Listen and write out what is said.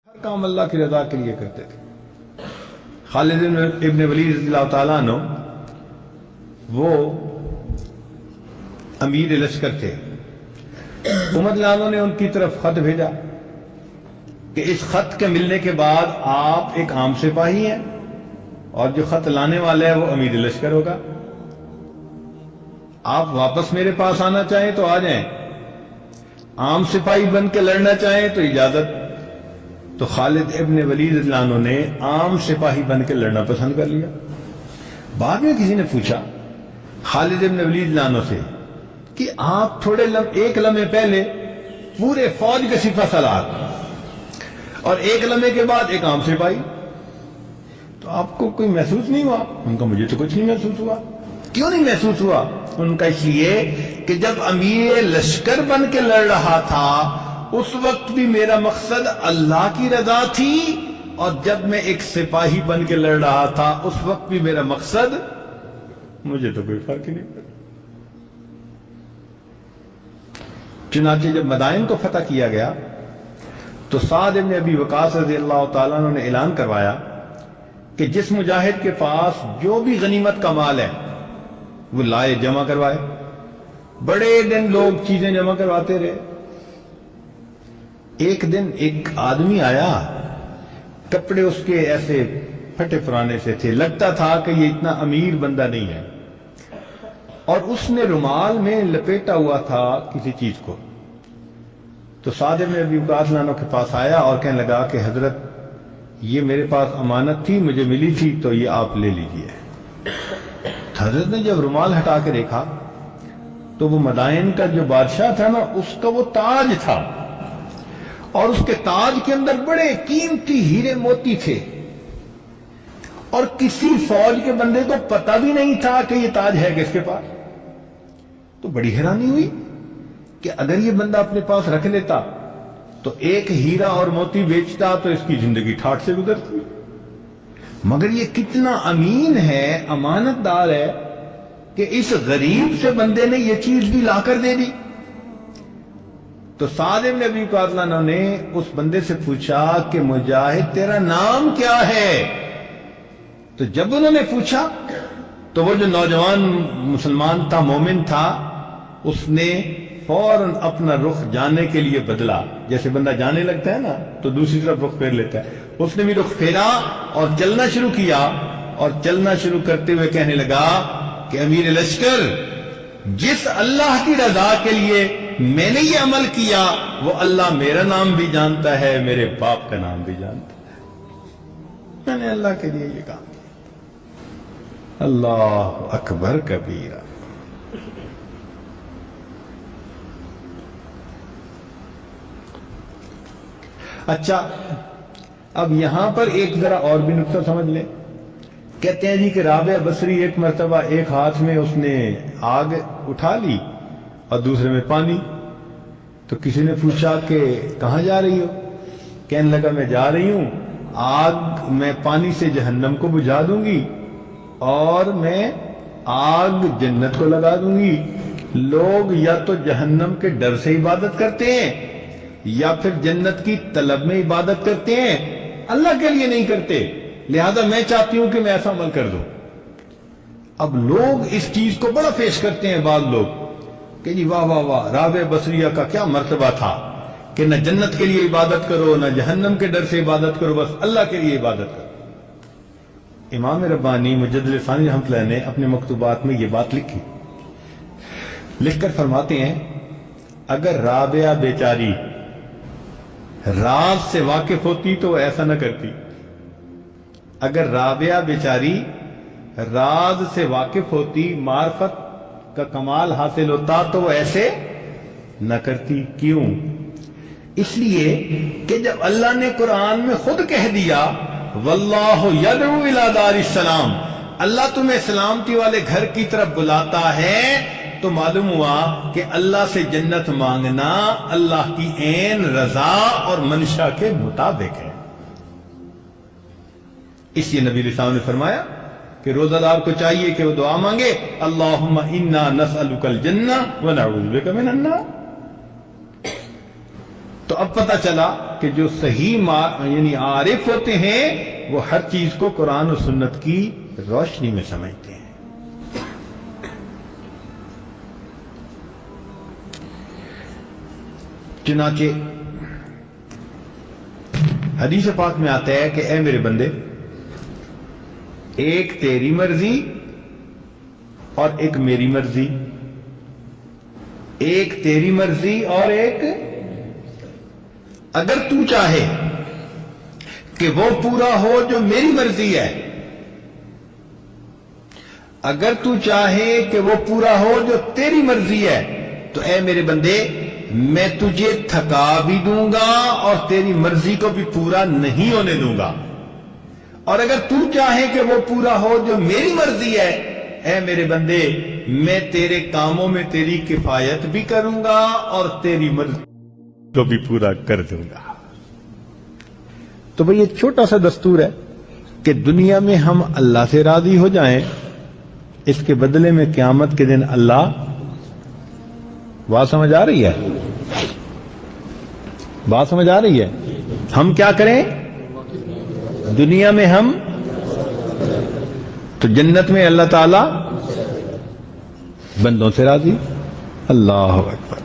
ہر کام اللہ کی رضا کے لیے کرتے تھے۔ خالد ابن ولید رضی اللہ تعالیٰ عنہ وہ امیر لشکر تھے۔ عمر رضی اللہ عنہ نے ان کی طرف خط بھیجا کہ اس خط کے ملنے کے بعد آپ ایک عام سپاہی ہیں اور جو خط لانے والا ہے وہ امیر لشکر ہوگا، آپ واپس میرے پاس آنا چاہیں تو آ جائیں، عام سپاہی بن کے لڑنا چاہیں تو اجازت۔ تو خالد ابن ولید رضی اللہ عنہ نے عام سپاہی بن کے لڑنا پسند کر لیا۔ بعد میں کسی نے پوچھا خالد ابن ولید رضی اللہ عنہ سے کہ آپ ایک لمحے پہلے پورے فوج کے سپہ سالار اور ایک لمحے کے بعد ایک عام سپاہی، تو آپ کو کوئی محسوس نہیں ہوا؟ ان کا مجھے تو کچھ نہیں محسوس ہوا۔ کیوں نہیں محسوس ہوا؟ ان کا اس لیے کہ جب امیر لشکر بن کے لڑ رہا تھا اس وقت بھی میرا مقصد اللہ کی رضا تھی، اور جب میں ایک سپاہی بن کے لڑ رہا تھا اس وقت بھی میرا مقصد، مجھے تو کوئی فرق ہی نہیں پڑا۔ چنانچہ جب مدائن کو فتح کیا گیا تو سعد ابن ابی وقاص رضی اللہ تعالیٰ عنہ نے اعلان کروایا کہ جس مجاہد کے پاس جو بھی غنیمت کا مال ہے وہ لائے، جمع کروائے۔ بڑے دن لوگ چیزیں جمع کرواتے رہے۔ ایک دن ایک آدمی آیا، کپڑے اس کے ایسے پھٹے پرانے سے تھے، لگتا تھا کہ یہ اتنا امیر بندہ نہیں ہے، اور اس نے رومال میں لپیٹا ہوا تھا کسی چیز کو۔ تو سعد بن ابی وقاص عنہ کے پاس آیا اور کہنے لگا کہ حضرت یہ میرے پاس امانت تھی، مجھے ملی تھی، تو یہ آپ لے لیجئے۔ حضرت نے جب رومال ہٹا کے دیکھا تو وہ مدائن کا جو بادشاہ تھا نا، اس کا وہ تاج تھا، اور اس کے تاج کے اندر بڑے قیمتی ہیرے موتی تھے، اور کسی فوج کے بندے کو پتہ بھی نہیں تھا کہ یہ تاج ہے کس کے پاس۔ تو بڑی حیرانی ہوئی کہ اگر یہ بندہ اپنے پاس رکھ لیتا تو ایک ہیرا اور موتی بیچتا تو اس کی زندگی ٹھاٹھ سے گزرتی، مگر یہ کتنا امین ہے، امانت دار ہے کہ اس غریب سے بندے نے یہ چیز بھی لا کر دے دی۔ تو سعد بن ابی وقاص نے اس بندے سے پوچھا کہ مجاہد تیرا نام کیا ہے؟ تو جب انہوں نے پوچھا تو وہ جو نوجوان مسلمان تھا، مومن تھا، اس نے فوراً اپنا رخ جانے کے لیے بدلا۔ جیسے بندہ جانے لگتا ہے نا تو دوسری طرف رخ پھیر لیتا ہے، اس نے بھی رخ پھیرا اور چلنا شروع کیا، اور چلنا شروع کرتے ہوئے کہنے لگا کہ امیر لشکر، جس اللہ کی رضا کے لیے میں نے یہ عمل کیا وہ اللہ میرا نام بھی جانتا ہے، میرے باپ کا نام بھی جانتا ہے، میں نے اللہ کے لیے یہ کام کیا۔ اللہ اکبر کبیرہ۔ اچھا، اب یہاں پر ایک ذرا اور بھی نقطہ سمجھ لیں۔ کہتے ہیں جی کہ رابعہ بصری ایک مرتبہ ایک ہاتھ میں اس نے آگ اٹھا لی اور دوسرے میں پانی۔ تو کسی نے پوچھا کہ کہاں جا رہی ہو؟ کہنے لگا میں جا رہی ہوں، آگ میں پانی سے جہنم کو بجھا دوں گی اور میں آگ جنت کو لگا دوں گی۔ لوگ یا تو جہنم کے ڈر سے عبادت کرتے ہیں یا پھر جنت کی طلب میں عبادت کرتے ہیں، اللہ کے لیے نہیں کرتے، لہذا میں چاہتی ہوں کہ میں ایسا عمل کر دوں۔ اب لوگ اس چیز کو بڑا پیش کرتے ہیں، بعض لوگ کہ جی واہ واہ واہ، رابعہ بصریہ کا کیا مرتبہ تھا کہ نہ جنت کے لیے عبادت کرو نہ جہنم کے ڈر سے عبادت کرو، بس اللہ کے لیے عبادت کرو۔ امام ربانی مجدد ثانی رحمۃ اللہ نے اپنے مکتوبات میں یہ بات لکھی، لکھ کر فرماتے ہیں اگر رابعہ بیچاری راز سے واقف ہوتی تو وہ ایسا نہ کرتی، اگر رابعہ بیچاری راز سے واقف ہوتی، معرفت کا کمال حاصل ہوتا تو وہ ایسے نہ کرتی۔ کیوں؟ اس لیے کہ جب اللہ نے قرآن میں خود کہہ دیا واللہ یدعو الی دار السلام، اللہ تمہیں سلامتی والے گھر کی طرف بلاتا ہے، تو معلوم ہوا کہ اللہ سے جنت مانگنا اللہ کی عین رضا اور منشا کے مطابق ہے۔ اس لیے نبی علیہ السلام نے فرمایا کہ روزہ دار کو چاہیے کہ وہ دعا مانگے اللہم انا نسألک الجنہ ونعوذ بک من النار۔ تو اب پتہ چلا کہ جو صحیح یعنی عارف ہوتے ہیں وہ ہر چیز کو قرآن و سنت کی روشنی میں سمجھتے ہیں۔ چنانچہ حدیث پاک میں آتا ہے کہ اے میرے بندے، ایک تیری مرضی اور ایک میری مرضی، ایک تیری مرضی اور ایک، اگر تو چاہے کہ وہ پورا ہو جو میری مرضی ہے، اگر تو چاہے کہ وہ پورا ہو جو تیری مرضی ہے، تو اے میرے بندے میں تجھے تھکا بھی دوں گا اور تیری مرضی کو بھی پورا نہیں ہونے دوں گا، اور اگر تو چاہے کہ وہ پورا ہو جو میری مرضی ہے، اے میرے بندے میں تیرے کاموں میں تیری کفایت بھی کروں گا اور تیری مرضی کو بھی پورا کر دوں گا۔ تو بھئی یہ چھوٹا سا دستور ہے کہ دنیا میں ہم اللہ سے راضی ہو جائیں، اس کے بدلے میں قیامت کے دن اللہ، بات سمجھ آ رہی ہے؟ بات سمجھ آ رہی ہے؟ ہم کیا کریں دنیا میں؟ ہم تو جنت میں اللہ تعالی بندوں سے راضی۔ اللہ اکبر۔